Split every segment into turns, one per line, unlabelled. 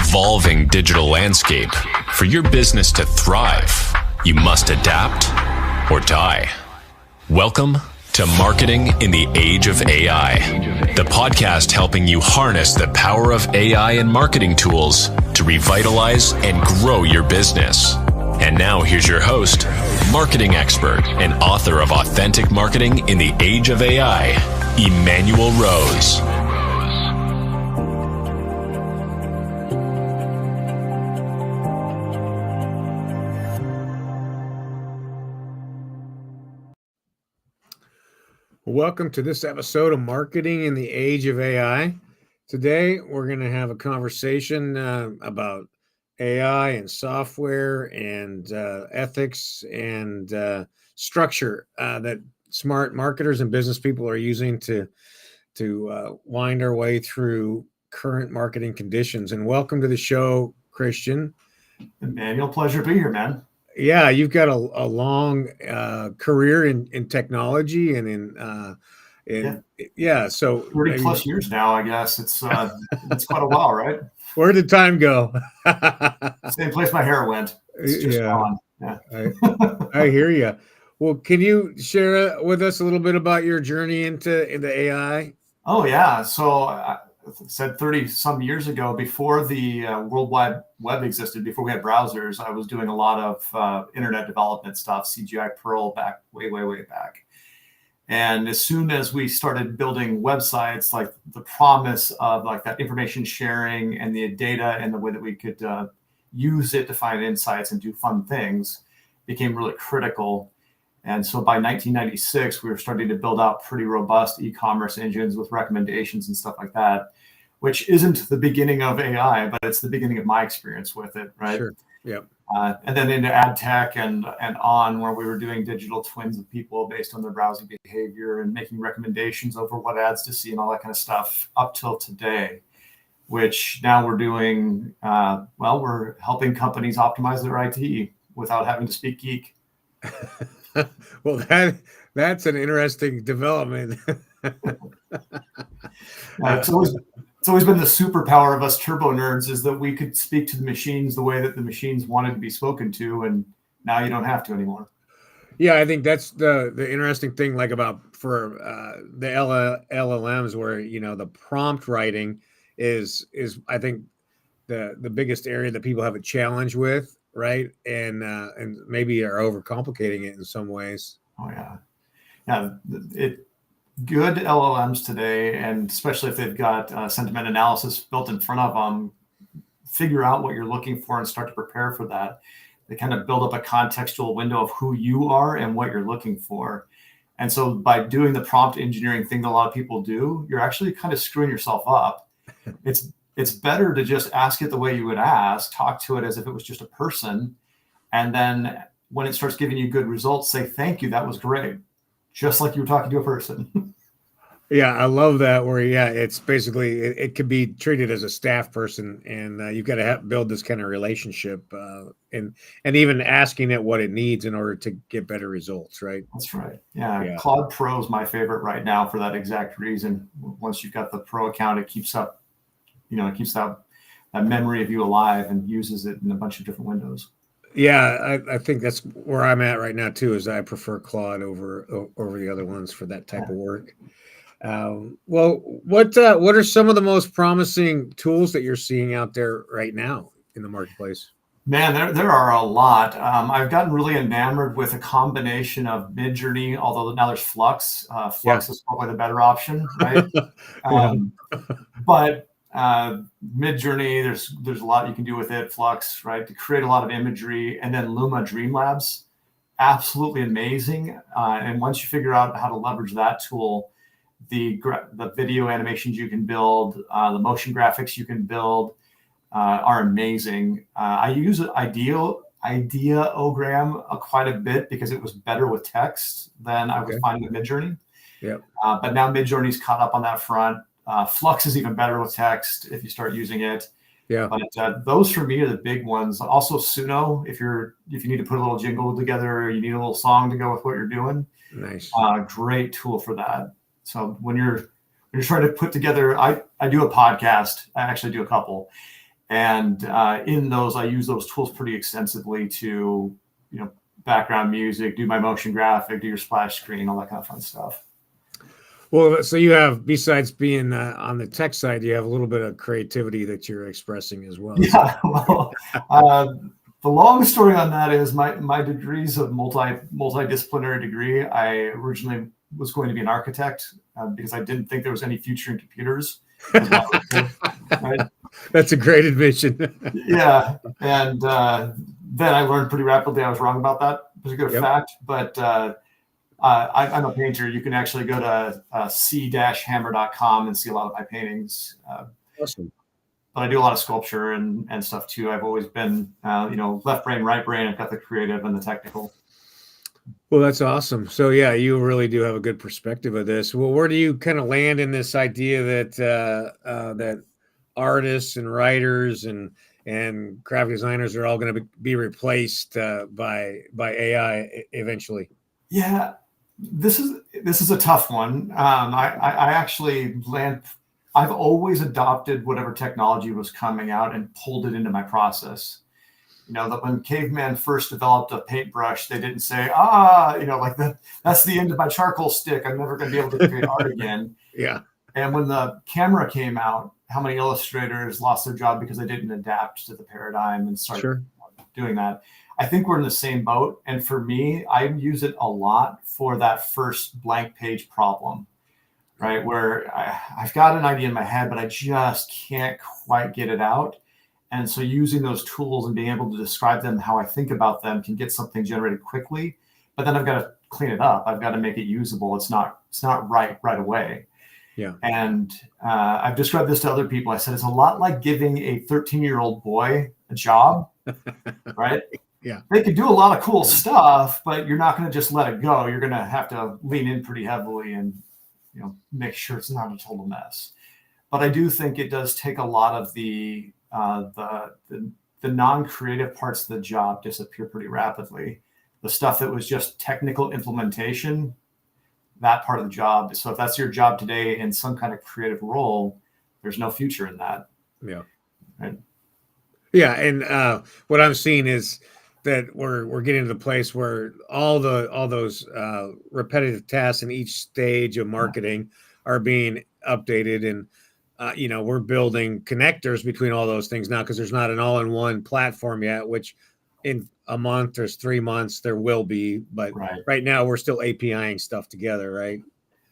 evolving digital landscape, for your business to thrive, you must adapt or die. Welcome to Marketing in the Age of AI, the podcast helping you harness the power of AI and marketing tools to revitalize and grow your business. And now here's your host, marketing expert and author of Authentic Marketing in the Age of AI, Emmanuel Rose.
Welcome to this episode of Marketing in the Age of AI. Today, we're going to have a conversation about AI and software and ethics and structure that smart marketers and business people are using to wind our way through current marketing conditions. And welcome to the show, Christian.
Emmanuel, pleasure to be here, man.
Yeah, you've got a long career in technology and so
30 plus years now, I guess. It's quite a while, right?
Where did time go?
Same place my hair went. It's just gone. Yeah.
I hear you. Well, can you share with us a little bit about your journey into AI?
Oh, yeah. So I said 30 some years ago, before the World Wide Web existed, before we had browsers, I was doing a lot of internet development stuff, CGI Perl back way back. And as soon as we started building websites, like the promise of like that information sharing and the data and the way that we could use it to find insights and do fun things became really critical. And so by 1996, we were starting to build out pretty robust e-commerce engines with recommendations and stuff like that, which isn't the beginning of AI, but it's the beginning of my experience with it, right?
Sure. Yep.
And then into ad tech and on, where we were doing digital twins of people based on their browsing behavior and making recommendations over what ads to see and all that kind of stuff up till today, which now we're doing, we're helping companies optimize their IT without having to speak geek.
Well, that's an interesting development.
It's always been the superpower of us turbo nerds, is that we could speak to the machines the way that the machines wanted to be spoken to, and now you don't have to anymore.
Yeah, I think that's the interesting thing, like for the LLMs, where the prompt writing is I think the biggest area that people have a challenge with, right? And maybe are overcomplicating it in some ways.
Oh yeah. Good LLMs today, and especially if they've got sentiment analysis built in front of them, figure out what you're looking for and start to prepare for that. They kind of build up a contextual window of who you are and what you're looking for. And so by doing the prompt engineering thing that a lot of people do, you're actually kind of screwing yourself up. It's better to just ask it the way you would ask, talk to it as if it was just a person. And then when it starts giving you good results, say, thank you, that was great. Just like you were talking to a person.
Yeah, I love that. Where it's basically it could be treated as a staff person, and you've got to build this kind of relationship, and even asking it what it needs in order to get better results. Right.
That's right. Yeah. Claude Pro is my favorite right now for that exact reason. Once you've got the Pro account, it keeps up, it keeps that memory of you alive and uses it in a bunch of different windows.
Yeah, I think that's where I'm at right now too. Is I prefer Claude over the other ones for that type of work. Well, what are some of the most promising tools that you're seeing out there right now in the marketplace?
Man, there are a lot. I've gotten really enamored with a combination of Midjourney, although now there's Flux. Flux is probably the better option, right? But Midjourney, there's a lot you can do with it. Flux, right, to create a lot of imagery, and then Luma Dreamlabs, absolutely amazing. And once you figure out how to leverage that tool, the video animations you can build, the motion graphics you can build are amazing. I use Ideogram quite a bit because it was better with text than I was finding with Midjourney.
Yeah.
But now Midjourney's caught up on that front. Flux is even better with text if you start using it.
Yeah.
But those for me are the big ones. Also Suno, if you need to put a little jingle together, or you need a little song to go with what you're doing.
Nice.
Great tool for that. So when you're trying to put together, I do a podcast. I actually do a couple. And in those, I use those tools pretty extensively to, background music, do my motion graphic, do your splash screen, all that kind of fun stuff.
Well, so you have, besides being on the tech side, you have a little bit of creativity that you're expressing as well.
Yeah, well, the long story on that is my degrees of multidisciplinary degree. I originally was going to be an architect because I didn't think there was any future in computers. Right?
That's a great admission.
Yeah, and then I learned pretty rapidly I was wrong about that particular fact. But I'm a painter. You can actually go to c-hammer.com and see a lot of my paintings.
Awesome.
But I do a lot of sculpture and stuff too. I've always been, left brain, right brain. I've got the creative and the technical.
Well, that's awesome. So yeah, you really do have a good perspective of this. Well, where do you kind of land in this idea that that artists and writers and graphic designers are all going to be replaced by AI eventually?
Yeah, this is a tough one. I actually I've always adopted whatever technology was coming out and pulled it into my process. That when caveman first developed a paintbrush, they didn't say, like that's the end of my charcoal stick. I'm never going to be able to create art again.
Yeah.
And when the camera came out, how many illustrators lost their job because they didn't adapt to the paradigm and start doing that? I think we're in the same boat. And for me, I use it a lot for that first blank page problem, right? Where I've got an idea in my head, but I just can't quite get it out. And so using those tools and being able to describe them, how I think about them, can get something generated quickly. But then I've got to clean it up. I've got to make it usable. It's not right away.
Yeah.
And I've described this to other people. I said, it's a lot like giving a 13-year-old boy a job, right?
Yeah.
They could do a lot of cool stuff, but you're not going to just let it go. You're going to have to lean in pretty heavily and, make sure it's not a total mess. But I do think it does take a lot of the non-creative parts of the job disappear pretty rapidly. The stuff that was just technical implementation, that part of the job. So if that's your job today in some kind of creative role, there's no future in that.
Yeah.
Right.
Yeah. And what I'm seeing is that we're getting to the place where all those repetitive tasks in each stage of marketing are being updated, and we're building connectors between all those things now, because there's not an all-in-one platform yet, which in a month, there's 3 months, there will be. But right now we're still APIing stuff together, right?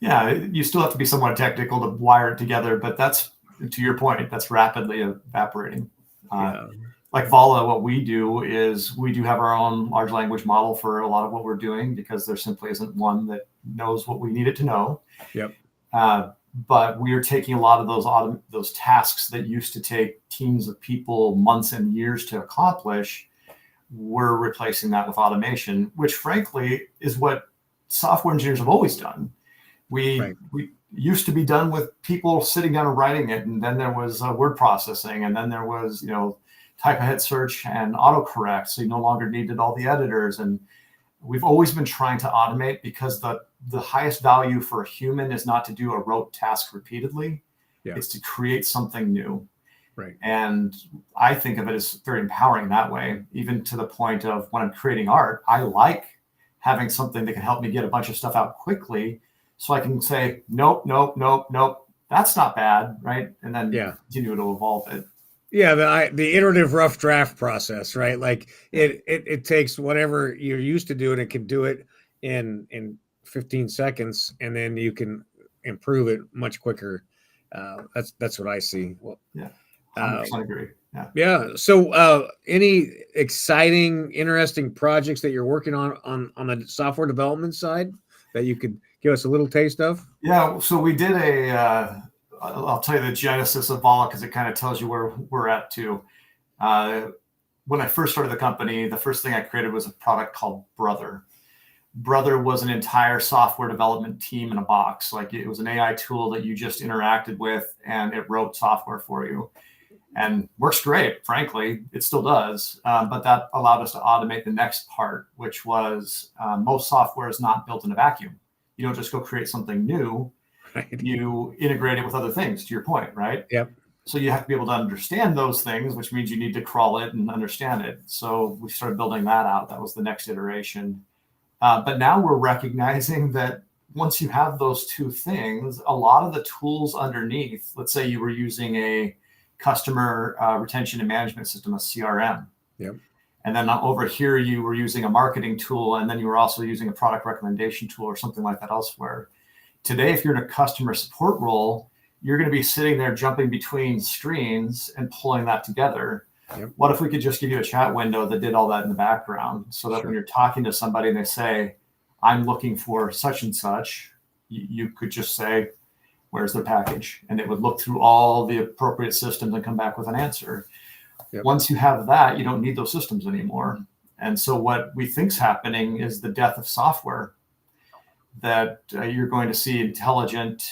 Yeah, you still have to be somewhat technical to wire it together, but that's, to your point, that's rapidly evaporating. Like Vala, what we do is we do have our own large language model for a lot of what we're doing, because there simply isn't one that knows what we need it to know.
Yep.
But we are taking a lot of those tasks that used to take teams of people months and years to accomplish. We're replacing that with automation, which frankly is what software engineers have always done. We used to be done with people sitting down and writing it, and then there was word processing, and then there was type ahead search and autocorrect, so you no longer needed all the editors. And we've always been trying to automate, because the highest value for a human is not to do a rote task repeatedly. It's to create something new.
Right.
And I think of it as very empowering that way, even to the point of when I'm creating art, I like having something that can help me get a bunch of stuff out quickly, so I can say, nope, that's not bad, right? And then continue to evolve it.
Yeah, the iterative rough draft process, right? Like it takes whatever you're used to doing, it can do it in 15 seconds, and then you can improve it much quicker. That's what I see. Well,
100% agree.
Yeah. So any exciting, interesting projects that you're working on the software development side that you could give us a little taste of?
Yeah. So we did I'll tell you the genesis of Vala, because it kind of tells you where we're at too. When I first started the company, the first thing I created was a product called Brother. Brother was an entire software development team in a box. Like, it was an AI tool that you just interacted with, and it wrote software for you, and works great. Frankly, it still does. But that allowed us to automate the next part, which was most software is not built in a vacuum. You don't just go create something new.
Right.
You integrate it with other things, to your point, right?
Yep.
So you have to be able to understand those things, which means you need to crawl it and understand it. So we started building that out. That was the next iteration. But now we're recognizing that once you have those two things, a lot of the tools underneath, let's say you were using a customer retention and management system, a CRM.
Yep.
And then over here, you were using a marketing tool, and then you were also using a product recommendation tool or something like that elsewhere. Today, if you're in a customer support role, you're going to be sitting there jumping between screens and pulling that together.
Yep.
What if we could just give you a chat window that did all that in the background so that when you're talking to somebody and they say, I'm looking for such and such, you could just say, where's their package? And it would look through all the appropriate systems and come back with an answer.
Yep.
Once you have that, you don't need those systems anymore. And so what we think's happening is the death of software, that you're going to see intelligent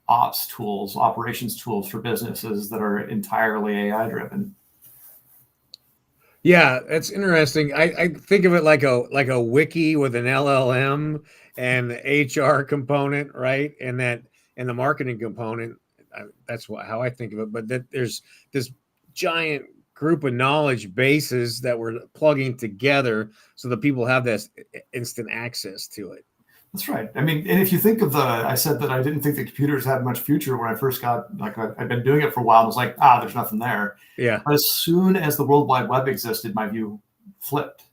ops tools, operations tools for businesses that are entirely AI driven.
Yeah, that's interesting. I think of it like a wiki with an LLM and the HR component, right? And the marketing component. That's how I think of it. But that there's this giant group of knowledge bases that we're plugging together so that people have this instant access to it.
That's right. I mean, and if you think of I said that I didn't think the computers had much future when I first got, I've been doing it for a while. I was like, there's nothing there.
Yeah.
But as soon as the World Wide Web existed, my view flipped.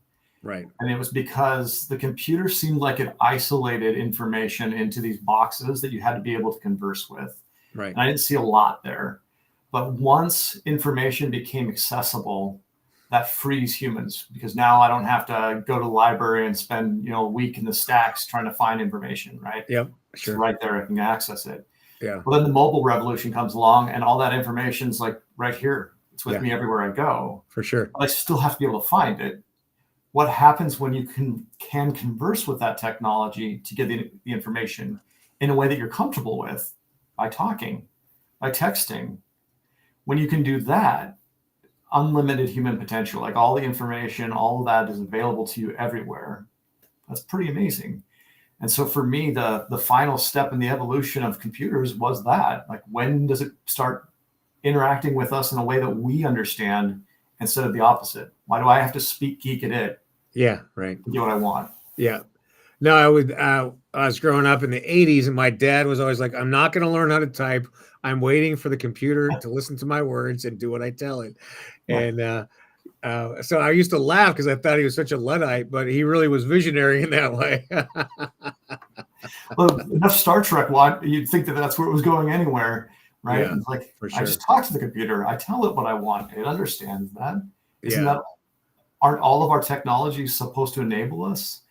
Right.
And it was because the computer seemed like it isolated information into these boxes that you had to be able to converse with.
Right.
And I didn't see a lot there. But once information became accessible, that frees humans, because now I don't have to go to the library and spend, a week in the stacks trying to find information, right?
Yep, sure.
It's right there, I can access it.
Yeah.
Well, then the mobile revolution comes along and all that information's like right here. It's with me everywhere I go.
For sure.
But I still have to be able to find it. What happens when you can converse with that technology to get the information in a way that you're comfortable with, by talking, by texting? When you can do that, unlimited human potential, like all the information, all of that is available to you everywhere. That's pretty amazing. And so for me, the final step in the evolution of computers was that, like, when does it start interacting with us in a way that we understand instead of the opposite? Why do I have to speak geek at it?
Yeah, right.
To get what I want.
Yeah. No, I was growing up in the 80s and my dad was always like, I'm not going to learn how to type. I'm waiting for the computer to listen to my words and do what I tell it. And so I used to laugh because I thought he was such a Luddite, but he really was visionary in that way.
Well, enough Star Trek, you'd think that that's where it was going anywhere, right?
Yeah,
it's like,
for sure.
I just talk to the computer. I tell it what I want. It understands that.
Yeah.
Aren't all of our technologies supposed to enable us?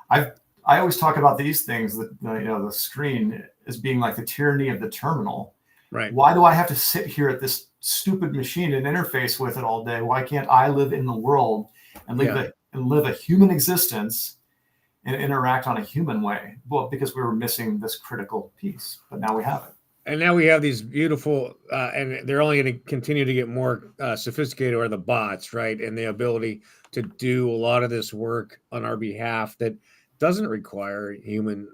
I always talk about these things, that the screen as being like the tyranny of the terminal.
Right.
Why do I have to sit here at this stupid machine and interface with it all day? Why can't I live in the world and live a human existence and interact on a human way? Well, because we were missing this critical piece, but now we have it.
And now we have these beautiful, and they're only going to continue to get more sophisticated, are the bots, right? And the ability to do a lot of this work on our behalf that doesn't require human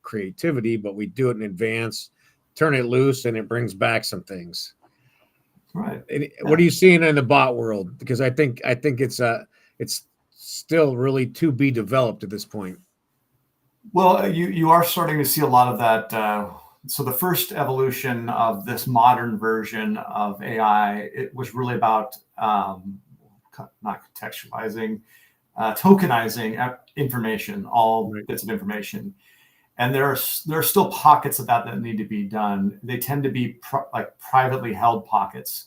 creativity, but we do it in advance, turn it loose, and it brings back some things.
Right.
What are you seeing in the bot world? Because I think it's still really to be developed at this point.
Well, you are starting to see a lot of that. So the first evolution of this modern version of AI, it was really about not contextualizing, tokenizing information, all bits of information. And there are still pockets of that need to be done. They tend to be privately held pockets.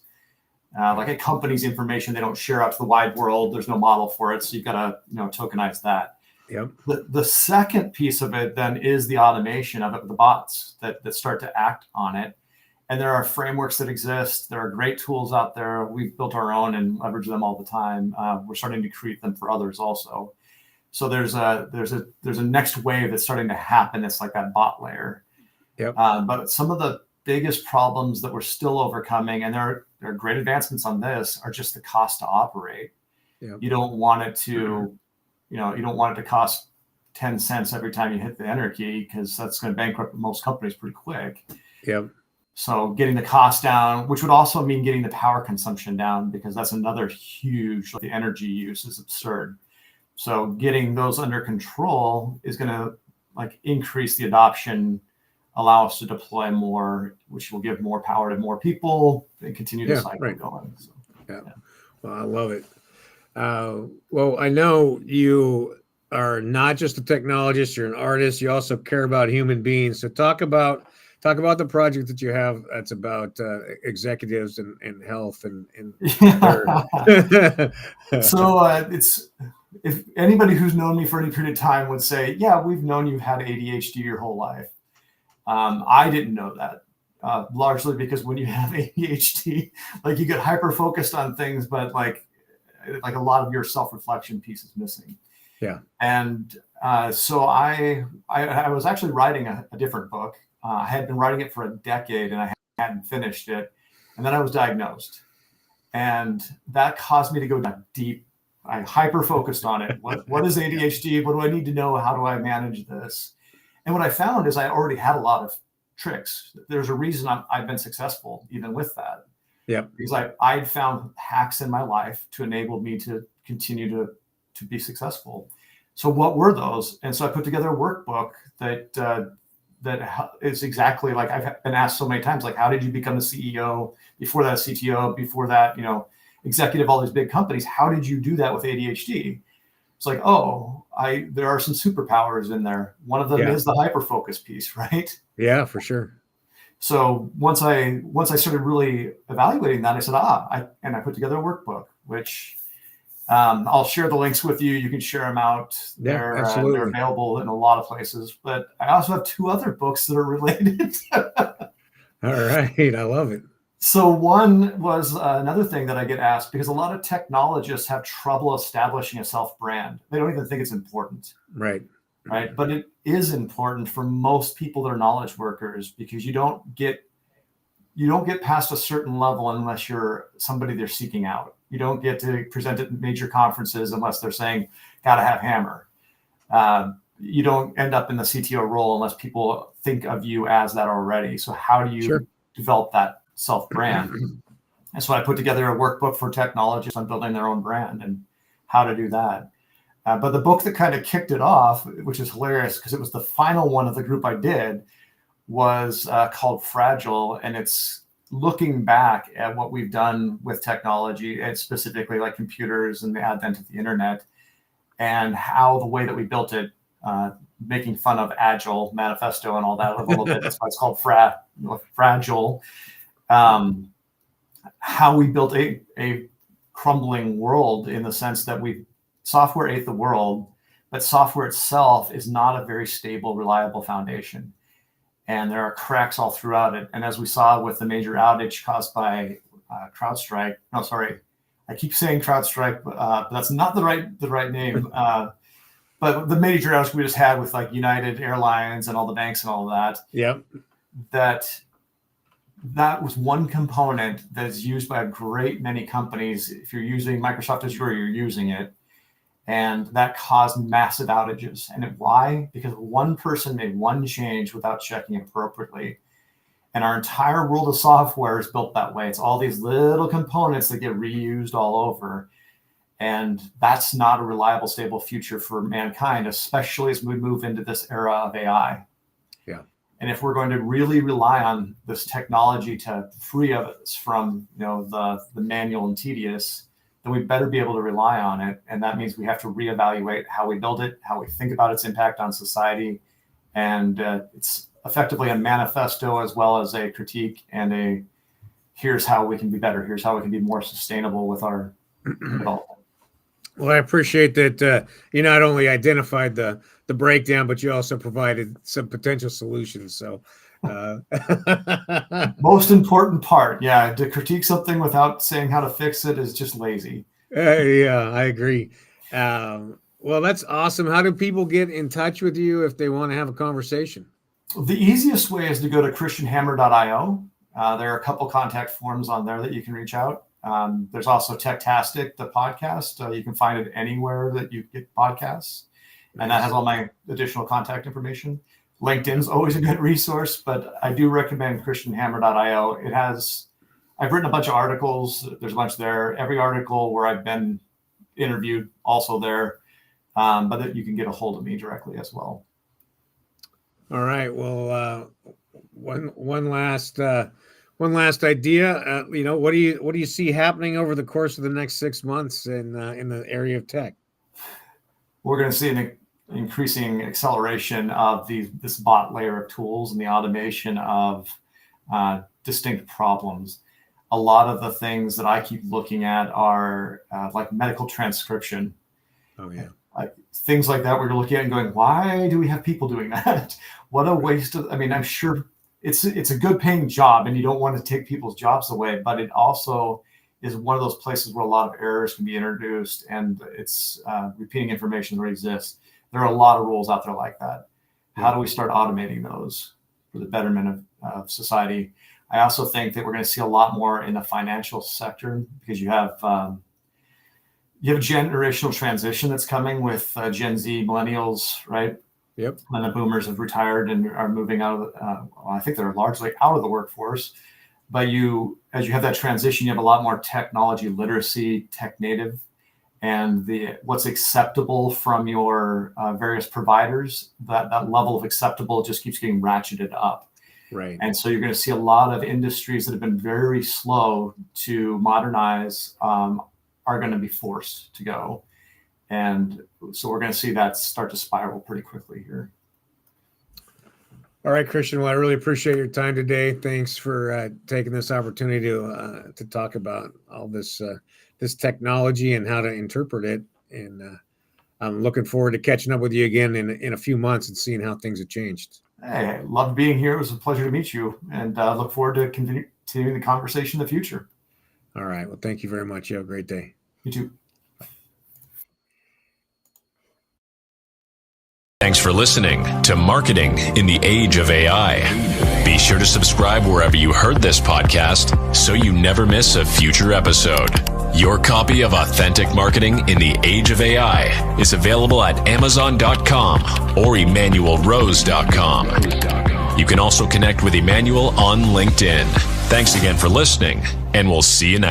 Like a company's information, they don't share out to the wide world. There's no model for it. So you've got to tokenize that.
Yep.
The second piece of it then is the automation of it, the bots that start to act on it. And there are frameworks that exist. There are great tools out there. We've built our own and leverage them all the time. We're starting to create them for others also. So there's a next wave that's starting to happen. It's like that bot layer.
Yep.
But some of the biggest problems that we're still overcoming, and there are great advancements on this, are just the cost to operate.
Yep.
You don't want it to, you don't want it to cost 10 cents every time you hit the enter key, because that's going to bankrupt most companies pretty quick.
Yep.
So getting the cost down, which would also mean getting the power consumption down, because that's another huge, the energy use is absurd. So getting those under control is going to like increase the adoption, allow us to deploy more, which will give more power to more people and continue the cycle going. So,
yeah. Well, I love it. Well, I know you are not just a technologist, you're an artist. You also care about human beings. So talk about the project that you have that's about executives and health and
So it's, if anybody who's known me for any period of time would say, yeah, we've known you've had ADHD your whole life. I didn't know that, largely because when you have ADHD, like you get hyper focused on things, but like a lot of your self-reflection piece is missing.
Yeah.
And so I was actually writing a different book. I had been writing it for a decade and I hadn't finished it. And then I was diagnosed. And that caused me to go deep. I hyper focused on it. What is ADHD? What do I need to know? How do I manage this? And what I found is I already had a lot of tricks. There's a reason I've been successful even with that.
Yeah.
Because I'd found hacks in my life to enable me to continue to be successful. So what were those? And so I put together a workbook that is exactly like I've been asked so many times, like, how did you become a CEO? Before that, a CTO, before that, executive, all these big companies. How did you do that with ADHD? It's like, there are some superpowers in there. One of them is the hyperfocus piece, right?
Yeah, for sure.
So once I started really evaluating that, I said, I put together a workbook, which I'll share the links with you. You can share them out.
Yeah,
They're available in a lot of places. But I also have 2 other books that are related.
All right. I love it.
So one was another thing that I get asked, because a lot of technologists have trouble establishing a self-brand. They don't even think it's important.
Right.
But it is important for most people that are knowledge workers, because you don't get past a certain level unless you're somebody they're seeking out. You don't get to present at major conferences unless they're saying, gotta have Hammer. You don't end up in the CTO role unless people think of you as that already. So how do you develop that self-brand? And so I put together a workbook for technologists on building their own brand and how to do that. But the book that kind of kicked it off, which is hilarious because it was the final one of the group I did, was called Fragile. And it's looking back at what we've done with technology, and specifically like computers and the advent of the internet, and how the way that we built it, making fun of Agile Manifesto and all that a little bit. That's why it's called Fragile. How we built a crumbling world, in the sense that software ate the world, but software itself is not a very stable, reliable foundation. And there are cracks all throughout it. And as we saw with the major outage caused by CrowdStrike, no, sorry, I keep saying CrowdStrike, but that's not the right name. But the major outage we just had with like United Airlines and all the banks and all of that.
Yep.
That was one component that's used by a great many companies. If you're using Microsoft Azure, you're using it. And that caused massive outages. And why? Because one person made one change without checking appropriately. And our entire world of software is built that way. It's all these little components that get reused all over. And that's not a reliable, stable future for mankind, especially as we move into this era of AI.
Yeah.
And if we're going to really rely on this technology to free us from the manual and tedious, then we better be able to rely on it. And that means we have to reevaluate how we build it, how we think about its impact on society. And it's effectively a manifesto as well as a critique and here's how we can be better. Here's how we can be more sustainable with our development.
Well, I appreciate that you not only identified the breakdown, but you also provided some potential solutions. So
most important part, to critique something without saying how to fix it is just lazy.
Yeah, I agree. Well, that's awesome. How do people get in touch with you if they want to have a conversation?
The easiest way is to go to christianhammer.io. There are a couple contact forms on there that you can reach out. There's also Techtastic, the podcast. You can find it anywhere that you get podcasts. And that has all my additional contact information. LinkedIn's always a good resource, but I do recommend christianhammer.io. I've written a bunch of articles. There's a bunch there. Every article where I've been interviewed also there, but that you can get a hold of me directly as well.
All right. Well, one last idea. What do you see happening over the course of the next 6 months in the area of tech?
We're going to see an increasing acceleration of this bot layer of tools and the automation of distinct problems. A lot of the things that I keep looking at are like medical transcription.
Oh yeah.
Things like that where you're looking at and going, why do we have people doing that? What a waste of, I'm sure it's a good paying job and you don't want to take people's jobs away, but it also is one of those places where a lot of errors can be introduced and it's repeating information that already exists. There are a lot of rules out there like that. How do we start automating those for the betterment of society? I also think that we're going to see a lot more in the financial sector because you have a generational transition that's coming with Gen Z, millennials, right?
Yep.
And the boomers have retired and are moving out of, I think they're largely out of the workforce. But as you have that transition, you have a lot more technology literacy, tech native, and what's acceptable from your various providers. That level of acceptable just keeps getting ratcheted up.
Right.
And so you're going to see a lot of industries that have been very slow to modernize are going to be forced to go. And so we're going to see that start to spiral pretty quickly here.
All right, Christian. Well, I really appreciate your time today. Thanks for taking this opportunity to talk about all this technology and how to interpret it. And I'm looking forward to catching up with you again in a few months and seeing how things have changed.
Hey, loved being here. It was a pleasure to meet you, and look forward to continuing the conversation in the future.
All right. Well, thank you very much. You have a great day.
You too.
Thanks for listening to Marketing in the Age of AI. Be sure to subscribe wherever you heard this podcast so you never miss a future episode. Your copy of Authentic Marketing in the Age of AI is available at Amazon.com or EmmanuelRose.com. You can also connect with Emmanuel on LinkedIn. Thanks again for listening, and we'll see you next time.